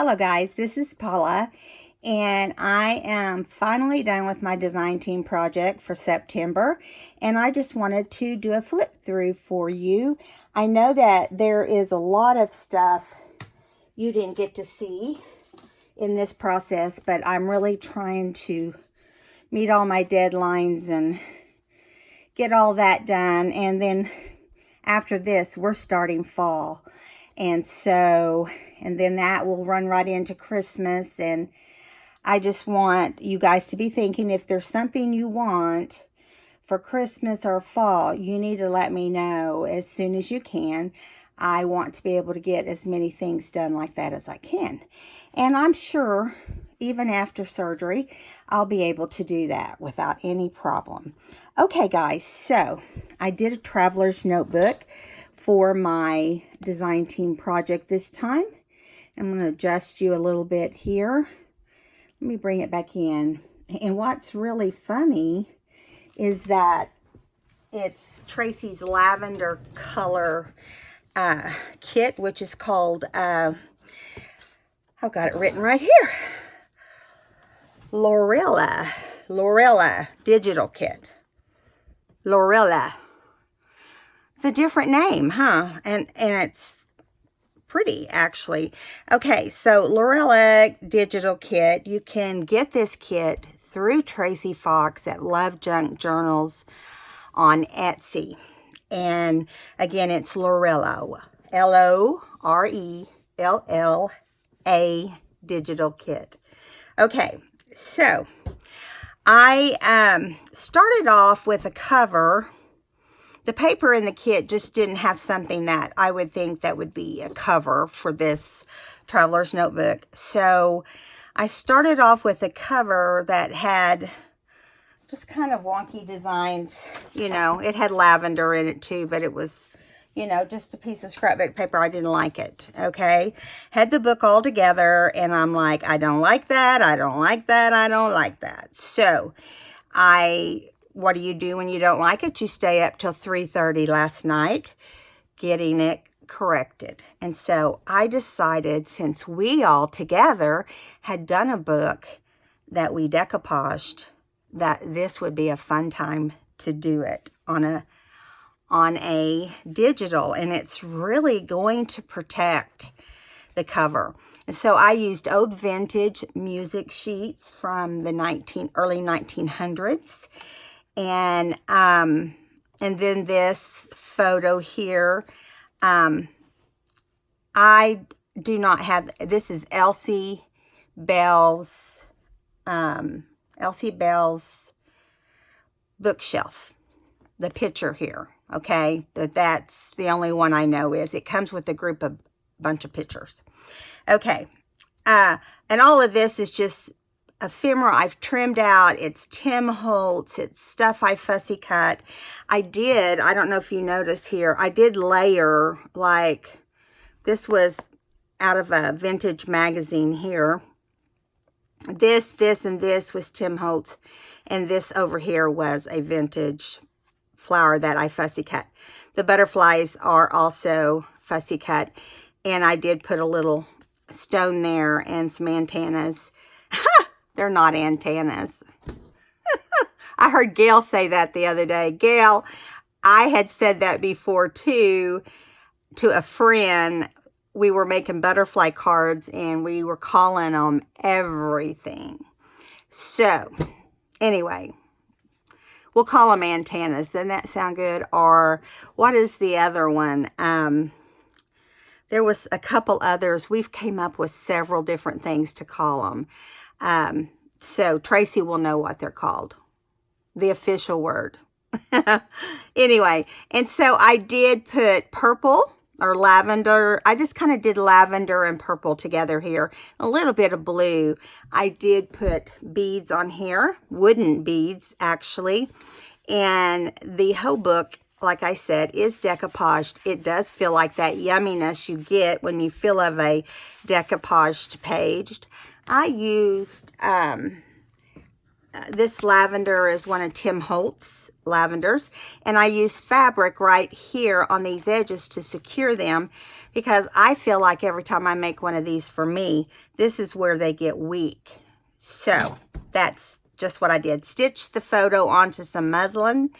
Hello guys, this is Paula, and I am finally done with my design team project for September, and I just wanted to do a flip through for you. I know that there is a lot of stuff you didn't get to see in this process, but I'm really trying to meet all my deadlines and get all that done, and then after this we're starting fall. And then that will run right into Christmas. And I just want you guys to be thinking, if there's something you want for Christmas or fall, you need to let me know as soon as you can. I want to be able to get as many things done like that as I can. And I'm sure even after surgery, I'll be able to do that without any problem. Okay, guys, so I did a traveler's notebook for my design team project this time. I'm going to adjust you a little bit here. Let me bring it back in. And what's really funny is that it's Tracie's lavender color kit, which is called, I've got it written right here, Lorella Digital Kit. Lorella. It's a different name, huh? And it's pretty, actually. Okay, so Lorella Digital Kit. You can get this kit through Tracie Fox at Love Junk Journals on Etsy. And again, it's Lorella. Lorella Digital Kit. Okay, so I started off with a cover. The paper in the kit just didn't have something that I would think that would be a cover for this traveler's notebook. So I started off with a cover that had just kind of wonky designs. You know, it had lavender in it too, but it was, you know, just a piece of scrapbook paper. I didn't like it, okay? Had the book all together, and I'm like, I don't like that, I don't like that, I don't like that. So what do you do when you don't like it? You stay up till 3:30 last night getting it corrected. And so I decided, since we all together had done a book that we decoupaged, that this would be a fun time to do it on a digital, and it's really going to protect the cover. And so I used old vintage music sheets from the early 1900s. And then this photo here, I do not have, this is Elsie Bell's bookshelf, the picture here, okay? That's the only one I know is. It comes with a bunch of pictures. Okay, and all of this is just ephemera I've trimmed out. It's Tim Holtz. It's stuff I fussy cut. I don't know if you notice here, I did layer, like, this was out of a vintage magazine here. This, and this was Tim Holtz. And this over here was a vintage flower that I fussy cut. The butterflies are also fussy cut. And I did put a little stone there and some antennas. They're not antennas. I heard Gail say that the other day. Gail, I had said that before too, to a friend. We were making butterfly cards and we were calling them everything. So, anyway, we'll call them antennas. Doesn't that sound good? Or what is the other one? There was a couple others. We've came up with several different things to call them. So Tracie will know what they're called. The official word. Anyway, and so I did put purple or lavender. I just kind of did lavender and purple together here. A little bit of blue. I did put beads on here. Wooden beads, actually. And the whole book, like I said, is decoupaged. It does feel like that yumminess you get when you feel of a decoupaged page. I used this lavender is one of Tim Holtz lavenders, and I use fabric right here on these edges to secure them, because I feel like every time I make one of these for me, this is where they get weak. So that's just what I did. Stitched the photo onto some muslin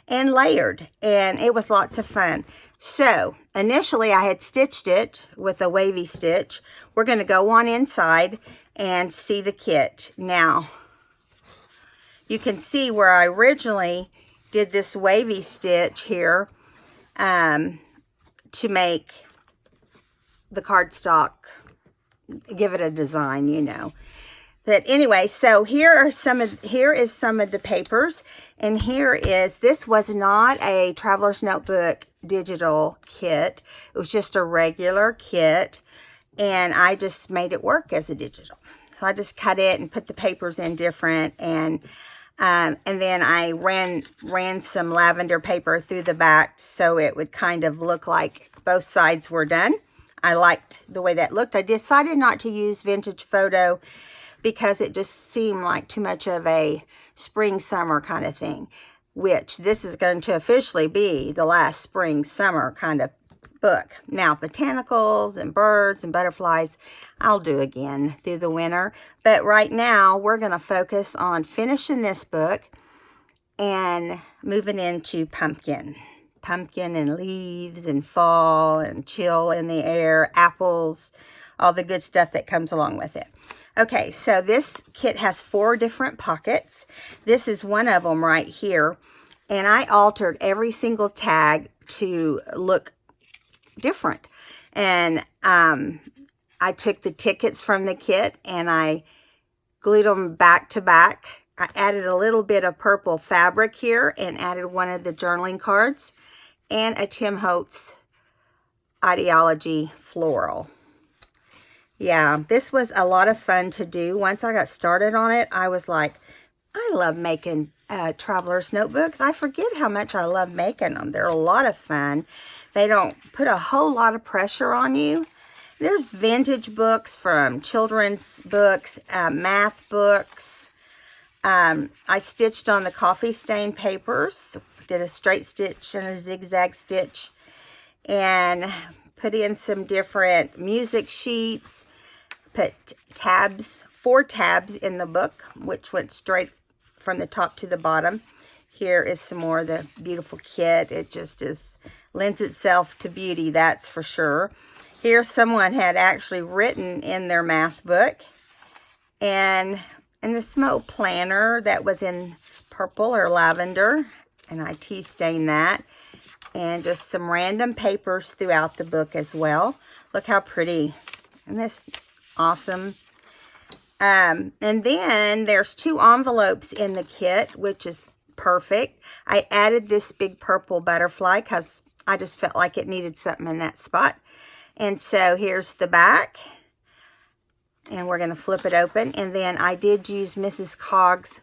and layered, and it was lots of fun. So initially I had stitched it with a wavy stitch. We're going to go on inside and see the kit. Now you can see where I originally did this wavy stitch here to make the cardstock, give it a design, you know. But anyway, so here is some of the papers, and this was not a Traveler's Notebook digital kit. It was just a regular kit, and I just made it work as a digital. So I just cut it and put the papers in different, and then I ran some lavender paper through the back so it would kind of look like both sides were done. I liked the way that looked. I decided not to use vintage photo because it just seemed like too much of a spring summer kind of thing, which this is going to officially be the last spring summer kind of book. Now botanicals and birds and butterflies I'll do again through the winter, but right now we're going to focus on finishing this book and moving into pumpkin and leaves and fall and chill in the air, apples, all the good stuff that comes along with it. Okay, so this kit has 4 different pockets. This is one of them right here, and I altered every single tag to look different. And I took the tickets from the kit and I glued them back to back. I added a little bit of purple fabric here and added one of the journaling cards and a Tim Holtz Ideology floral. Yeah, this was a lot of fun to do. Once I got started on it, I was like, I love making traveler's notebooks. I forget how much I love making them. They're a lot of fun. They don't put a whole lot of pressure on you. There's vintage books from children's books, math books. I stitched on the coffee stain papers, did a straight stitch and a zigzag stitch, and put in some different music sheets, put tabs, 4 tabs in the book, which went straight from the top to the bottom. Here is some more of the beautiful kit. It just lends itself to beauty, that's for sure. Here someone had actually written in their math book, and a small planner that was in purple or lavender, and I tea stained that, and just some random papers throughout the book as well. Look how pretty. Isn't this awesome? And then there's 2 envelopes in the kit, which is perfect. I added this big purple butterfly because I just felt like it needed something in that spot. And so here's the back, and we're going to flip it open. And then I did use Mrs. Cogg's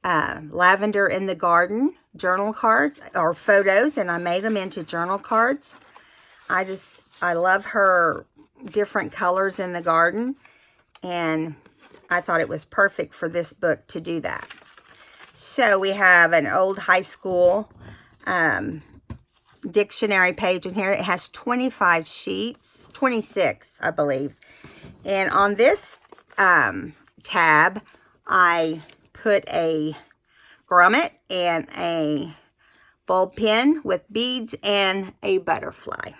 Lavender in the Garden journal cards or photos, and I made them into journal cards. I love her different colors in the garden, and I thought it was perfect for this book to do that. So we have an old high school dictionary page in here. It has 25 sheets, 26, I believe. And on this tab, I put a grommet and a bulb pin with beads and a butterfly.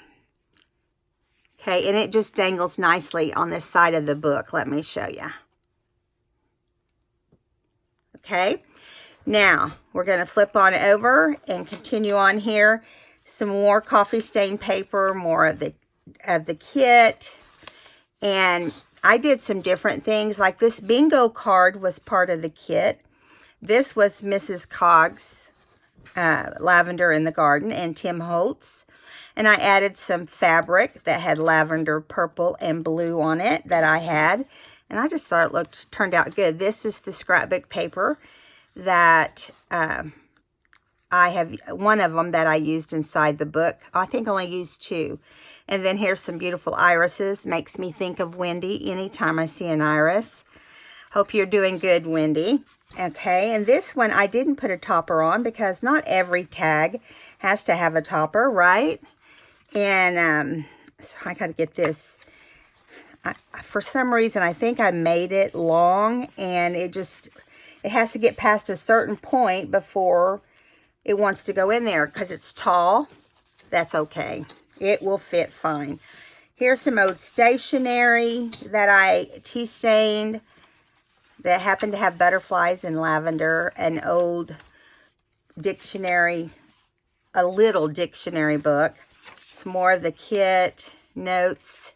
Okay, and it just dangles nicely on this side of the book. Let me show you. Okay, now we're going to flip on over and continue on here. Some more coffee stain paper, more of the kit, and I did some different things. Like this bingo card was part of the kit. This was Mrs. Cogg's Lavender in the Garden and Tim Holtz, and I added some fabric that had lavender, purple, and blue on it that I had, and I just thought it turned out good. This is the scrapbook paper that I have, one of them that I used inside the book. I think I only used 2. And then here's some beautiful irises. Makes me think of Wendy anytime I see an iris. Hope you're doing good, Wendy. Okay, and this one I didn't put a topper on because not every tag has to have a topper, right? And so I got to get this. For some reason, I think I made it long, and it has to get past a certain point before it wants to go in there because it's tall. That's okay. It will fit fine. Here's some old stationery that I tea stained that happened to have butterflies and lavender, an old dictionary, a little dictionary book, some more of the kit, notes.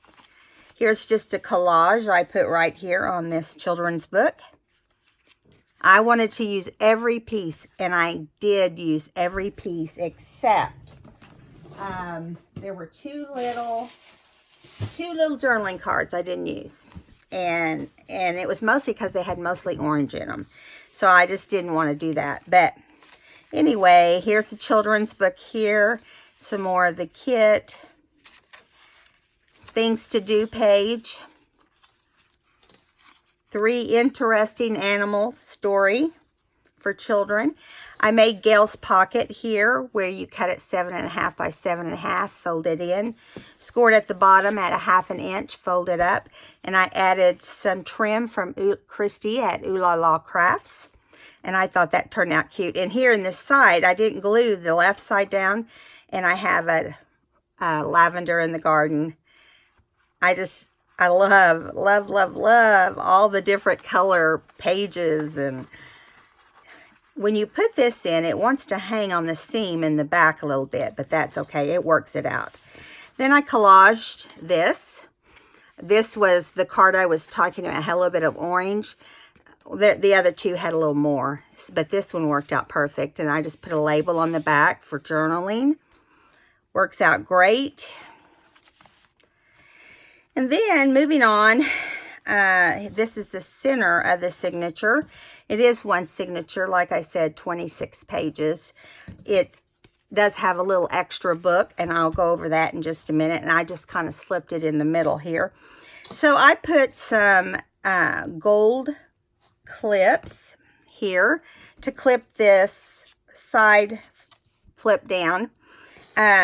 Here's just a collage I put right here on this children's book. I wanted to use every piece, and I did use every piece except there were two little journaling cards I didn't use. And it was mostly because they had mostly orange in them. So I just didn't want to do that. But anyway, here's the children's book here. Some more of the kit. Things to do page. 3 interesting animals story for children. I made Gail's pocket here where you cut it 7.5 by 7.5, fold it in, scored at the bottom at 1/2 inch, fold it up, and I added some trim from Christy at Ooh La La Crafts, and I thought that turned out cute. And here in this side, I didn't glue the left side down, and I have a lavender in the garden. I love, love, love, love all the different color pages. And when you put this in, it wants to hang on the seam in the back a little bit, but that's okay. It works it out. Then I collaged this. This was the card I was talking about, had a little bit of orange. The other two had a little more, but this one worked out perfect. And I just put a label on the back for journaling. Works out great. And then moving on, this is the center of the signature. It is one signature, like I said, 26 pages. It does have a little extra book, and I'll go over that in just a minute. And I just kind of slipped it in the middle here. So I put some gold clips here to clip this side flip down.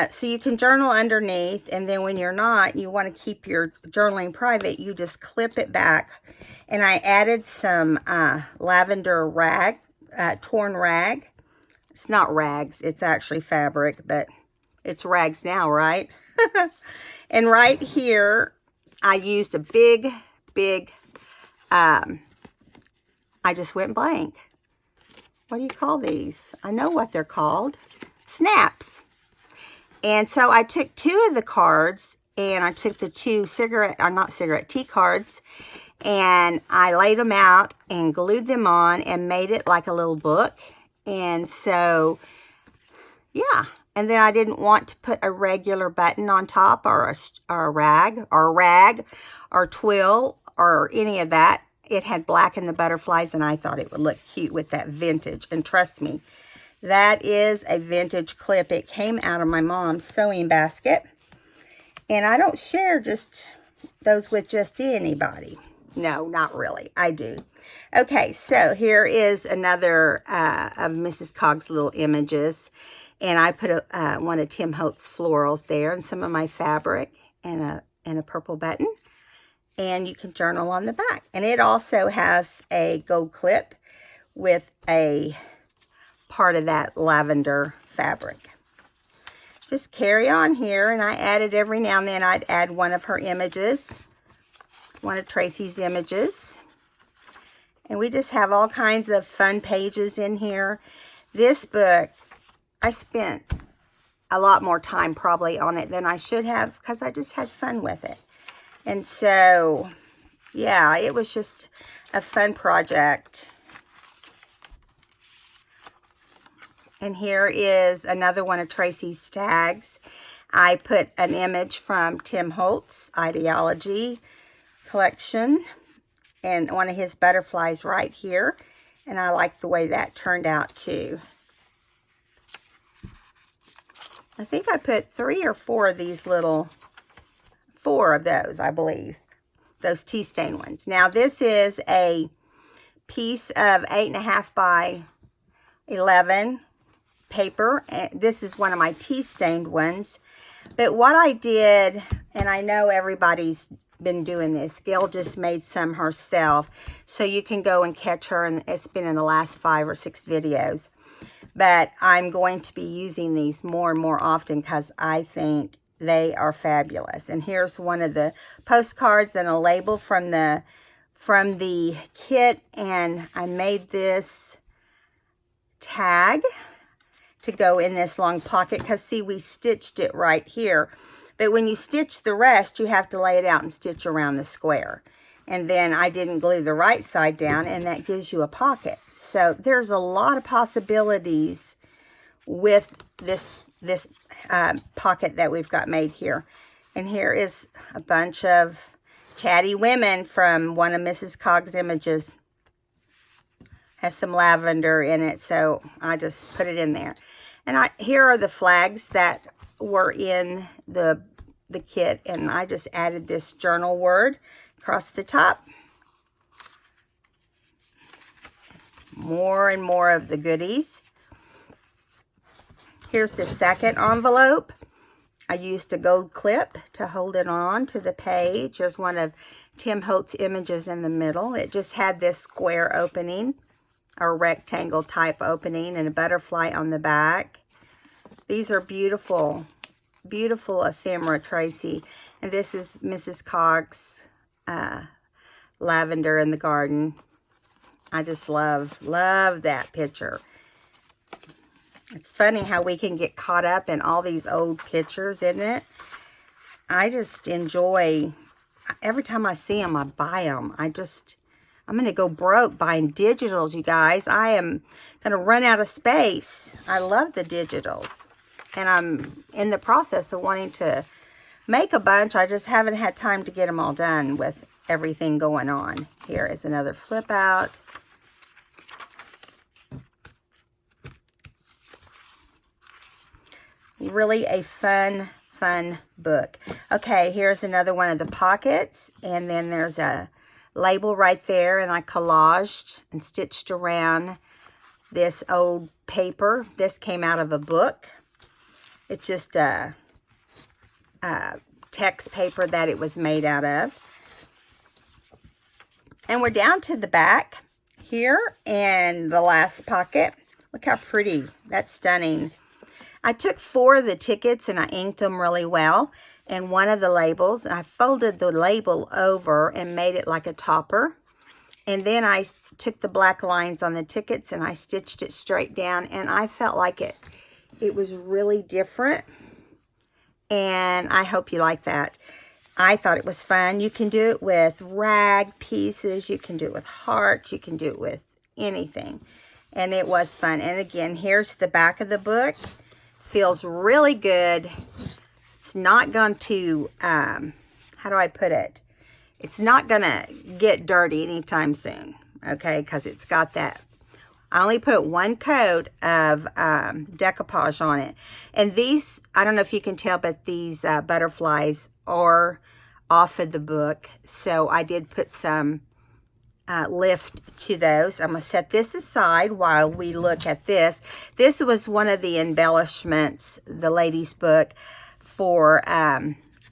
So you can journal underneath, and then when you're not, you want to keep your journaling private, you just clip it back. And I added some lavender rag, torn rag. It's not rags, it's actually fabric, but it's rags now, right? And right here, I used a big, I just went blank. What do you call these? I know what they're called. Snaps. And so I took 2 of the cards, and I took the 2 tea cards, and I laid them out and glued them on and made it like a little book. And so, yeah. And then I didn't want to put a regular button on top or a rag or twill or any of that. It had black in the butterflies, and I thought it would look cute with that vintage. And trust me, that is a vintage clip. It came out of my mom's sewing basket. And I don't share just those with just anybody. No, not really. I do. Okay, so here is another of Mrs. Cog's little images. And I put one of Tim Holtz florals there and some of my fabric and a purple button. And you can journal on the back. And it also has a gold clip with a part of that lavender fabric. Just carry on here, and I added every now and then I'd add one of her images, one of Tracie's images. And we just have all kinds of fun pages in here. This book, I spent a lot more time probably on it than I should have because I just had fun with it. And so, yeah, it was just a fun project. And here is another one of Tracie's tags. I put an image from Tim Holtz Ideology collection and one of his butterflies right here. And I like the way that turned out too. I think I put 3 or 4 of these little, 4 of those, I believe. Those tea stain ones. Now this is a piece of 8.5 by 11 paper. This is one of my tea stained ones. But what I did, and I know everybody's been doing this, Gail just made some herself, so you can go and catch her, and it's been in the last 5 or 6 videos. But I'm going to be using these more and more often because I think they are fabulous. And here's one of the postcards and a label from the kit, and I made this tag to go in this long pocket because, see, we stitched it right here. But when you stitch the rest, you have to lay it out and stitch around the square. And then I didn't glue the right side down, and that gives you a pocket. So there's a lot of possibilities with this pocket that we've got made here. And here is a bunch of chatty women from one of Mrs. Cog's images. Has some lavender in it, so I just put it in there. And here are the flags that were in the kit, and I just added this journal word across the top. More and more of the goodies. Here's the second envelope. I used a gold clip to hold it on to the page. There's one of Tim Holt's images in the middle. It just had this square opening, or rectangle type opening, and a butterfly on the back. These are beautiful, beautiful ephemera, Tracie. And this is Mrs. Cog's lavender in the garden. I just love that picture. It's funny how we can get caught up in all these old pictures, isn't it? I just enjoy, every time I see them, I buy them. I'm going to go broke buying digitals, you guys. I am going to run out of space. I love the digitals. And I'm in the process of wanting to make a bunch. I just haven't had time to get them all done with everything going on. Here is another flip out. Really a fun book. Okay, here's another one of the pockets. And then there's a label right there, and I collaged and stitched around this old paper. This came out of a book. It's just a text paper that it was made out of. And we're down to the back here, and the last pocket. Look how pretty. That's stunning. I took 4 of the tickets and I inked them really well, and one of the labels, and I folded the label over and made it like a topper. And then I took the black lines on the tickets and I stitched it straight down, and I felt like it was really different, and I hope you like that. I thought it was fun. You can do it with rag pieces, you can do it with hearts, you can do it with anything, and it was fun. And again, here's the back of the book. Feels really good. It's not going to, how do I put it? It's not going to get dirty anytime soon, okay, because it's got that. I only put 1 coat of decoupage on it. And these, I don't know if you can tell, but these butterflies are off of the book. So I did put some lift to those. I'm going to set this aside while we look at this. This was one of the embellishments, the ladies' book for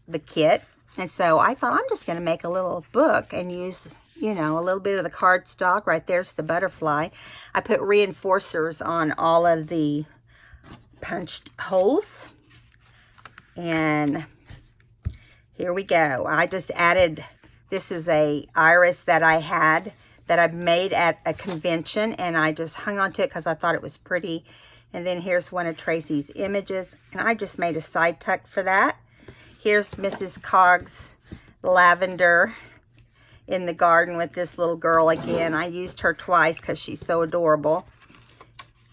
the kit. And so I thought I'm just going to make a little book and use, you know, a little bit of the cardstock. Right there's the butterfly. I put reinforcers on all of the punched holes. And here we go. I just added, this is a iris that I had that I made at a convention, and I just hung on to it because I thought it was pretty. And then here's one of Tracie's images, and I just made a side tuck for that. Here's Mrs. Cog's lavender in the garden with this little girl again. I used her twice because she's so adorable.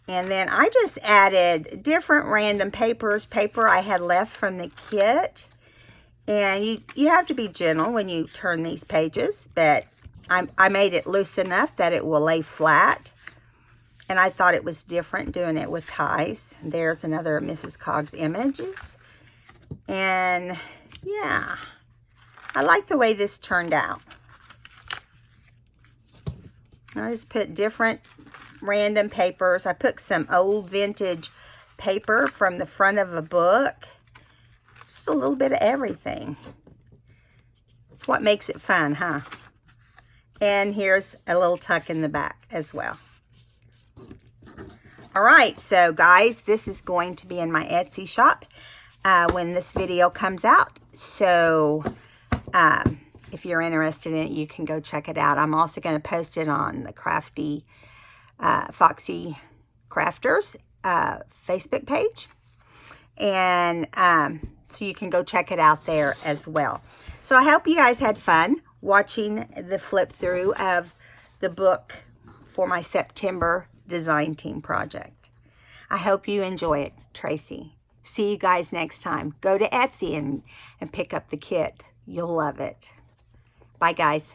And then I just added different random paper I had left from the kit. And you have to be gentle when you turn these pages, but I made it loose enough that it will lay flat. And I thought it was different doing it with ties. There's another Mrs. Cog's images. And yeah, I like the way this turned out. I just put different random papers. I put some old vintage paper from the front of a book. Just a little bit of everything. It's what makes it fun, huh? And here's a little tuck in the back as well. All right, so guys, this is going to be in my Etsy shop when this video comes out. So if you're interested in it, you can go check it out. I'm also going to post it on the Crafty Foxy Crafters Facebook page. And so you can go check it out there as well. So I hope you guys had fun watching the flip through of the book for my September design team project. I hope you enjoy it, Tracy. See you guys next time. Go to Etsy and pick up the kit. You'll love it. Bye, guys.